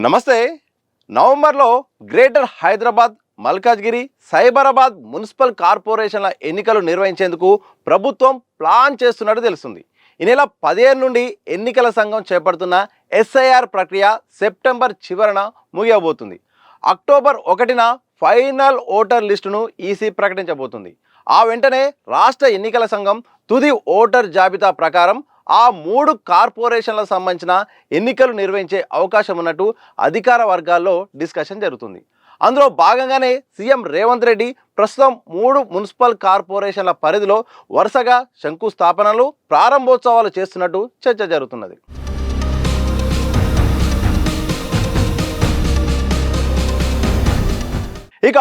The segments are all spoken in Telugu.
నమస్తే. నవంబర్లో గ్రేటర్ హైదరాబాద్, మల్కాజ్గిరి, సైబరాబాద్ మున్సిపల్ కార్పొరేషన్ల ఎన్నికలు నిర్వహించేందుకు ప్రభుత్వం ప్లాన్ చేస్తున్నట్టు తెలుస్తుంది. ఈ నెల 15 నుండి ఎన్నికల సంఘం చేపడుతున్న ఎస్ఐఆర్ ప్రక్రియ సెప్టెంబర్ చివరన ముగియబోతుంది. అక్టోబర్ 1న ఫైనల్ ఓటర్ లిస్టును ఈసీ ప్రకటించబోతుంది. ఆ వెంటనే రాష్ట్ర ఎన్నికల సంఘం తుది ఓటర్ జాబితా ప్రకారం ఆ 3 కార్పొరేషన్లకు సంబంధించిన ఎన్నికలు నిర్వహించే అవకాశం ఉన్నట్టు అధికార వర్గాల్లో డిస్కషన్ జరుగుతుంది. అందులో భాగంగానే సీఎం రేవంత్ రెడ్డి ప్రస్తుతం 3 మున్సిపల్ కార్పొరేషన్ల పరిధిలో వరుసగా శంకుస్థాపనలు, ప్రారంభోత్సవాలు చేస్తున్నట్టు చర్చ జరుగుతున్నది. ఇక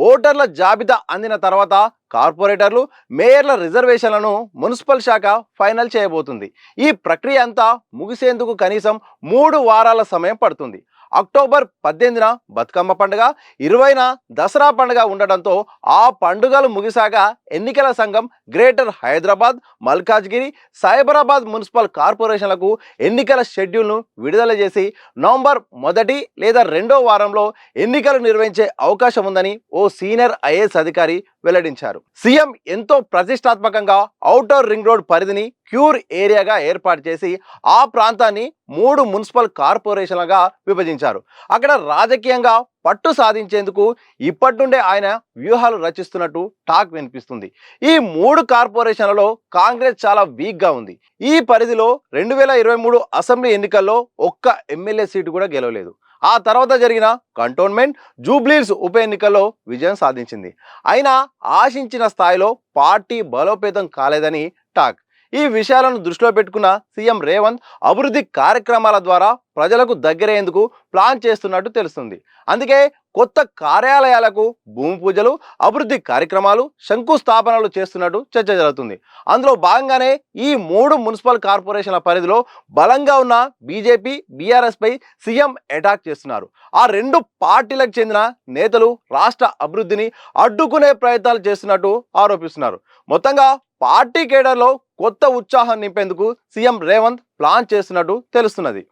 ఓటర్ల జాబితా అందిన తర్వాత కార్పొరేటర్లు, మేయర్ల రిజర్వేషన్లను మున్సిపల్ శాఖ ఫైనల్ చేయబోతుంది. ఈ ప్రక్రియ అంతా ముగిసేందుకు కనీసం 3 వారాల సమయం పడుతుంది. అక్టోబర్ 18న బతుకమ్మ పండుగ, 20న దసరా పండుగ ఉండడంతో ఆ పండుగలు ముగిసాక ఎన్నికల సంఘం గ్రేటర్ హైదరాబాద్, మల్కాజ్గిరి, సైబరాబాద్ మున్సిపల్ కార్పొరేషన్లకు ఎన్నికల షెడ్యూల్ను విడుదల చేసి నవంబర్ 1 లేదా 2వ వారంలో ఎన్నికలు నిర్వహించే అవకాశం ఉందని ఓ సీనియర్ ఐఏఎస్ అధికారి వెల్లడించారు. సీఎం ఎంతో ప్రతిష్టాత్మకంగా ఔటర్ రింగ్ రోడ్ పరిధిని క్యూర్ ఏరియాగా ఏర్పాటు చేసి ఆ ప్రాంతాన్ని 3 మున్సిపల్ కార్పొరేషన్లుగా విభజించారు. అక్కడ రాజకీయంగా పట్టు సాధించేందుకు ఇప్పటి నుండే ఆయన వ్యూహాలు రచిస్తున్నట్టు టాక్ వినిపిస్తుంది. ఈ 3 కార్పొరేషన్లలో కాంగ్రెస్ చాలా వీక్గా ఉంది. ఈ పరిధిలో 2023 అసెంబ్లీ ఎన్నికల్లో ఒక్క ఎమ్మెల్యే సీటు కూడా గెలవలేదు. ఆ తర్వాత జరిగిన కంటోన్మెంట్, జూబ్లీహిల్స్ ఉప ఎన్నికల్లో విజయం సాధించింది. అయినా ఆశించిన స్థాయిలో పార్టీ బలోపేతం కాలేదని టాక్. ఈ విషయాలను దృష్టిలో పెట్టుకున్న సీఎం రేవంత్ అభివృద్ధి కార్యక్రమాల ద్వారా ప్రజలకు దగ్గరయ్యేందుకు ప్లాన్ చేస్తున్నట్టు తెలుస్తుంది. అందుకే కొత్త కార్యాలయాలకు భూమి పూజలు, అభివృద్ధి కార్యక్రమాలు, శంకుస్థాపనలు చేస్తున్నట్టు చర్చ జరుగుతుంది. అందులో భాగంగానే ఈ 3 మున్సిపల్ కార్పొరేషన్ల పరిధిలో బలంగా ఉన్న బీజేపీ, బీఆర్ఎస్ పై సీఎం అటాక్ చేస్తున్నారు. ఆ 2 పార్టీలకు చెందిన నేతలు రాష్ట్ర అభివృద్ధిని అడ్డుకునే ప్రయత్నాలు చేస్తున్నట్టు ఆరోపిస్తున్నారు. మొత్తంగా పార్టీ కేడర్లో కొత్త ఉత్సాహం నింపేందుకు సీఎం రేవంత్ ప్లాన్ చేస్తున్నట్టు తెలుస్తున్నది.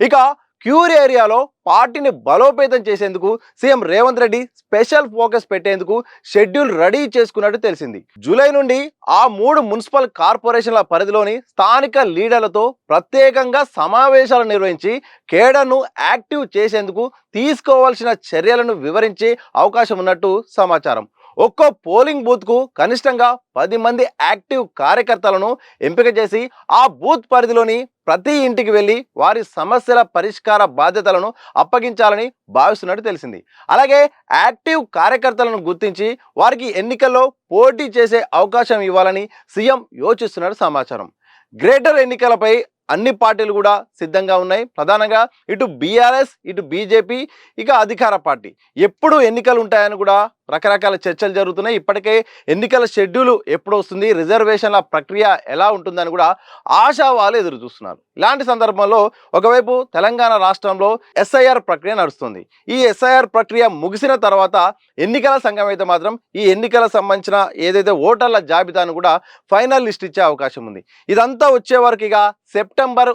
ఇక క్యూర్ ఏరియాలో పార్టీని బలోపేతం చేసేందుకు CM Revanth Reddy special focus పెట్టేందుకు షెడ్యూల్ రెడీ చేసుకున్నట్టు తెలిసింది. జూలై నుండి ఆ 3 మున్సిపల్ కార్పొరేషన్ల పరిధిలోని స్థానిక లీడర్లతో ప్రత్యేకంగా సమావేశాలు నిర్వహించి కేడర్ను యాక్టివ్ చేసేందుకు తీసుకోవాల్సిన చర్యలను వివరించే అవకాశం ఉన్నట్టు సమాచారం. ఒక్కో పోలింగ్ బూత్కు కనిష్టంగా 10 మంది యాక్టివ్ కార్యకర్తలను ఎంపిక చేసి ఆ బూత్ పరిధిలోని ప్రతి ఇంటికి వెళ్ళి వారి సమస్యల పరిష్కార బాధ్యతలను అప్పగించాలని భావిస్తున్నట్టు తెలిసింది. అలాగే యాక్టివ్ కార్యకర్తలను గుర్తించి వారికి ఎన్నికల్లో పోటీ చేసే అవకాశం ఇవ్వాలని సీఎం యోచిస్తున్నట్టు సమాచారం. గ్రేటర్ ఎన్నికలపై అన్ని పార్టీలు కూడా సిద్ధంగా ఉన్నాయి. ప్రధానంగా ఇటు బీఆర్ఎస్, ఇటు బీజేపీ, ఇక అధికార పార్టీ ఎప్పుడు ఎన్నికలు ఉంటాయని కూడా రకరకాల చర్చలు జరుగుతున్నాయి. ఇప్పటికే ఎన్నికల షెడ్యూల్ ఎప్పుడు వస్తుంది, రిజర్వేషన్ల ప్రక్రియ ఎలా ఉంటుందని కూడా ఆశావాళ్ళు ఎదురు చూస్తున్నారు. ఇలాంటి సందర్భంలో ఒకవైపు తెలంగాణ రాష్ట్రంలో ఎస్ఐఆర్ ప్రక్రియ నడుస్తుంది. ఈ ఎస్ఐఆర్ ప్రక్రియ ముగిసిన తర్వాత ఎన్నికల సంఘం అయితే మాత్రం ఈ ఎన్నికల సంబంధించిన ఏదైతే ఓటర్ల జాబితాను కూడా ఫైనల్ లిస్ట్ ఇచ్చే అవకాశం ఉంది. ఇదంతా వచ్చే వరకు ఇక సెప్టెంబర్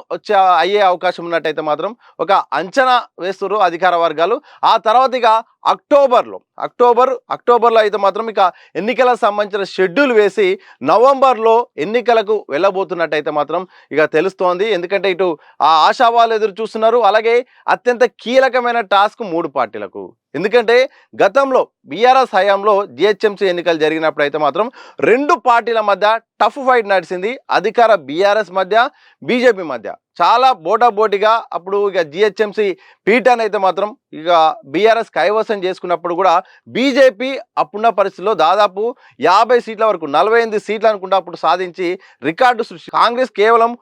అయ్యే అవకాశం ఉన్నట్టయితే మాత్రం ఒక అంచనా వేస్తున్నారు అధికార వర్గాలు. ఆ తర్వాత ఇక అక్టోబర్లో అయితే మాత్రం ఇక ఎన్నికలకు సంబంధించిన షెడ్యూల్ వేసి నవంబర్లో ఎన్నికలకు వెళ్ళబోతున్నట్టయితే మాత్రం ఇక తెలుస్తోంది. ఎందుకంటే ఇటు ఆ ఆశావాళ్ళు ఎదురు చూస్తున్నారు. అలాగే అత్యంత కీలకమైన టాస్క్ 3 పార్టీలకు. ఎందుకంటే గతంలో బీఆర్ఎస్ హయాంలో జిహెచ్ఎంసీ ఎన్నికలు జరిగినప్పుడు అయితే మాత్రం 2 పార్టీల మధ్య టఫ్ ఫైట్ నడిచింది. అధికార బీఆర్ఎస్ మధ్య, బీజేపీ మధ్య చాలా బోటాబోటిగా అప్పుడు ఇక జిహెచ్ఎంసీ పీఠాన్ని అయితే మాత్రం ఇక బీఆర్ఎస్ కైవసం చేసుకున్నప్పుడు కూడా బీజేపీ అప్పుడున్న పరిస్థితుల్లో దాదాపు 50 సీట్ల వరకు 48 సీట్లు అనుకుంటా అప్పుడు సాధించి రికార్డు సృష్టి. కాంగ్రెస్ కేవలం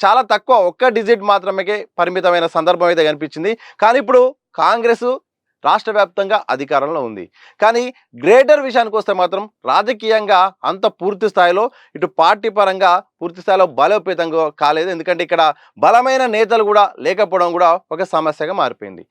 చాలా తక్కువ 1 డిజిట్ మాత్రమే పరిమితమైన సందర్భం అయితే కనిపించింది. కానీ ఇప్పుడు కాంగ్రెస్ రాష్ట్ర వ్యాప్తంగా అధికారంలో ఉంది. కానీ గ్రేటర్ విషయానికి వస్తే మాత్రం రాజకీయంగా అంత పూర్తి స్థాయిలో ఇటు పార్టీ పరంగా పూర్తి స్థాయిలో బలోపేతంగా కాలేదు. ఎందుకంటే ఇక్కడ బలమైన నేతలు కూడా లేకపోవడం కూడా ఒక సమస్యగా మారిపోయింది.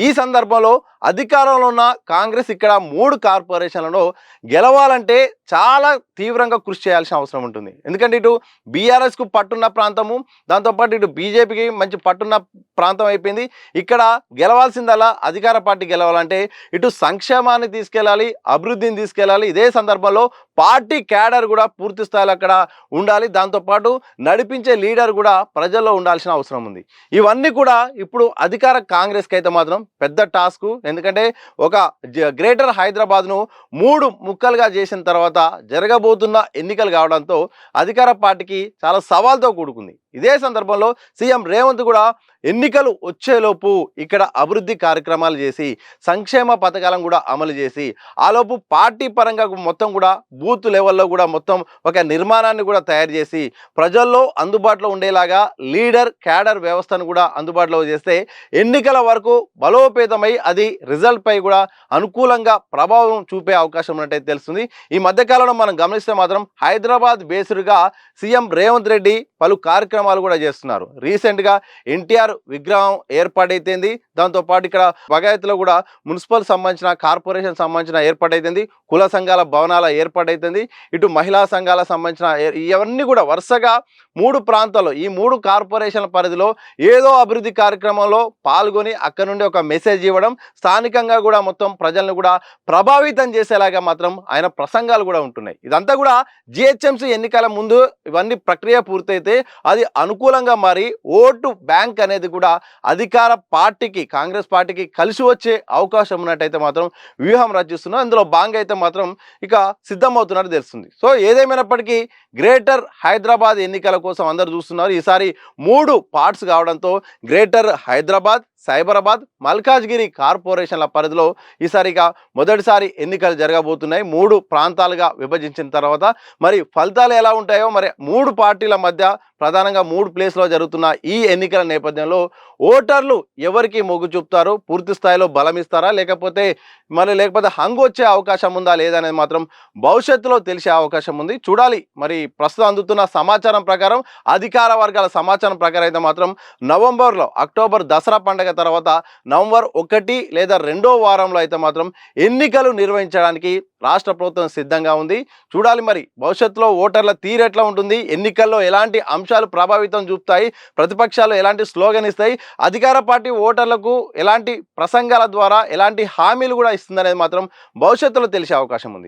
ఈ సందర్భంలో అధికారంలో ఉన్న కాంగ్రెస్ ఇక్కడ 3 కార్పొరేషన్లలో గెలవాలంటే చాలా తీవ్రంగా కృషి చేయాల్సిన అవసరం ఉంటుంది. ఎందుకంటే ఇటు బీఆర్ఎస్కు పట్టున్న ప్రాంతము, దాంతోపాటు ఇటు బీజేపీకి మంచి పట్టున్న ప్రాంతం అయిపోయింది. ఇక్కడ గెలవాల్సిందల్లా అధికార పార్టీ గెలవాలంటే ఇటు సంక్షేమాన్ని తీసుకెళ్ళాలి, అభివృద్ధిని తీసుకెళ్ళాలి. ఇదే సందర్భంలో పార్టీ క్యాడర్ కూడా పూర్తి స్థాయిలో అక్కడ ఉండాలి. దాంతోపాటు నడిపించే లీడర్ కూడా ప్రజల్లో ఉండాల్సిన అవసరం ఉంది. ఇవన్నీ కూడా ఇప్పుడు అధికార కాంగ్రెస్కి అయితే మాత్రం పెద్ద టాస్క్. ఎందుకంటే ఒక గ్రేటర్ హైదరాబాద్ను 3 ముక్కలుగా చేసిన తర్వాత జరగబోతున్న ఎన్నికలు కావడంతో అధికార పార్టీకి చాలా సవాల్తో కూడుకుంది. ఇదే సందర్భంలో సీఎం రేవంత్ కూడా ఎన్నికలు వచ్చేలోపు ఇక్కడ అభివృద్ధి కార్యక్రమాలు చేసి సంక్షేమ పథకాలను కూడా అమలు చేసి ఆలోపు పార్టీ పరంగా మొత్తం కూడా బూత్ లెవెల్లో కూడా మొత్తం ఒక నిర్మాణాన్ని కూడా తయారు చేసి ప్రజల్లో అందుబాటులో ఉండేలాగా లీడర్ క్యాడర్ వ్యవస్థను కూడా అందుబాటులో చేస్తే ఎన్నికల వరకు బలోపేతమై అది రిజల్ట్ పై కూడా అనుకూలంగా ప్రభావం చూపే అవకాశం ఉన్నట్టయితే తెలుస్తుంది. ఈ మధ్యకాలంలో మనం గమనిస్తే మాత్రం హైదరాబాద్ బేస్డ్గా సీఎం రేవంత్ రెడ్డి పలు కార్యక్రమాలు కూడా చేస్తున్నారు. రీసెంట్గా ఎన్టీఆర్ విగ్రహం ఏర్పాటైతుంది. దాంతోపాటు ఇక్కడ బగాయత్లో కూడా మున్సిపల్ సంబంధించిన కార్పొరేషన్ సంబంధించిన ఏర్పాటైతుంది. కుల సంఘాల భవనాల ఏర్పాటైతుంది. ఇటు మహిళా సంఘాల సంబంధించిన ఇవన్నీ కూడా వరుసగా 3 ప్రాంతాల్లో ఈ 3 కార్పొరేషన్ల పరిధిలో ఏదో అభివృద్ధి కార్యక్రమంలో పాల్గొని అక్కడ నుండి ఒక మెసేజ్ ఇవ్వడం, స్థానికంగా కూడా మొత్తం ప్రజలను కూడా ప్రభావితం చేసేలాగా మాత్రం ఆయన ప్రసంగాలు కూడా ఉంటున్నాయి. ఇదంతా కూడా జిహెచ్ఎంసీ ఎన్నికల ముందు ఇవన్నీ ప్రక్రియ పూర్తయితే అది అనుకూలంగా మారి ఓటు బ్యాంక్ అనేది కూడా అధికార పార్టీకి కాంగ్రెస్ పార్టీకి కలిసి వచ్చే అవకాశం ఉన్నట్టయితే మాత్రం వ్యూహం రచిస్తున్నారు. అందులో భాగంగా అయితే మాత్రం ఇక సిద్ధమవుతున్నట్టు తెలుస్తుంది. సో ఏదేమైనప్పటికీ గ్రేటర్ హైదరాబాద్ ఎన్నికల కోసం అందరూ చూస్తున్నారు. ఈసారి 3 పార్ట్స్ కావడంతో గ్రేటర్ హైదరాబాద్, సైబరాబాద్, మల్కాజ్గిరి కార్పొరేషన్ల పరిధిలో ఈసారిగా మొదటిసారి ఎన్నికలు జరగబోతున్నాయి. 3 ప్రాంతాలుగా విభజించిన తర్వాత మరి ఫలితాలు ఎలా ఉంటాయో, మరి 3 పార్టీల మధ్య ప్రధానంగా 3 ప్లేస్లో జరుగుతున్న ఈ ఎన్నికల నేపథ్యంలో ఓటర్లు ఎవరికి మొగ్గు చూపుతారు, పూర్తి స్థాయిలో బలమిస్తారా లేకపోతే హంగు వచ్చే అవకాశం ఉందా లేదనేది మాత్రం భవిష్యత్తులో తెలిసే అవకాశం ఉంది. చూడాలి. మరి ప్రస్తుతం అందుతున్న సమాచారం ప్రకారం, అధికార వర్గాల సమాచారం ప్రకారం అయితే మాత్రం నవంబర్లో, అక్టోబర్ దసరా పండుగ తర్వాత నవంబర్ 1 లేదా 2వ వారంలో అయితే మాత్రం ఎన్నికలు నిర్వహించడానికి రాష్ట్ర ప్రభుత్వం సిద్ధంగా ఉంది. చూడాలి మరి భవిష్యత్తులో ఓటర్ల తీరు ఎట్లా ఉంటుంది, ఎన్నికల్లో ఎలాంటి అంశాలు ప్రభావితం చూపుతాయి, ప్రతిపక్షాలు ఎలాంటి స్లోగన్ ఇస్తాయి, అధికార పార్టీ ఓటర్లకు ఎలాంటి ప్రసంగాల ద్వారా ఎలాంటి హామీలు కూడా ఇస్తుందనేది మాత్రం భవిష్యత్తులో తెలిసే అవకాశం ఉంది.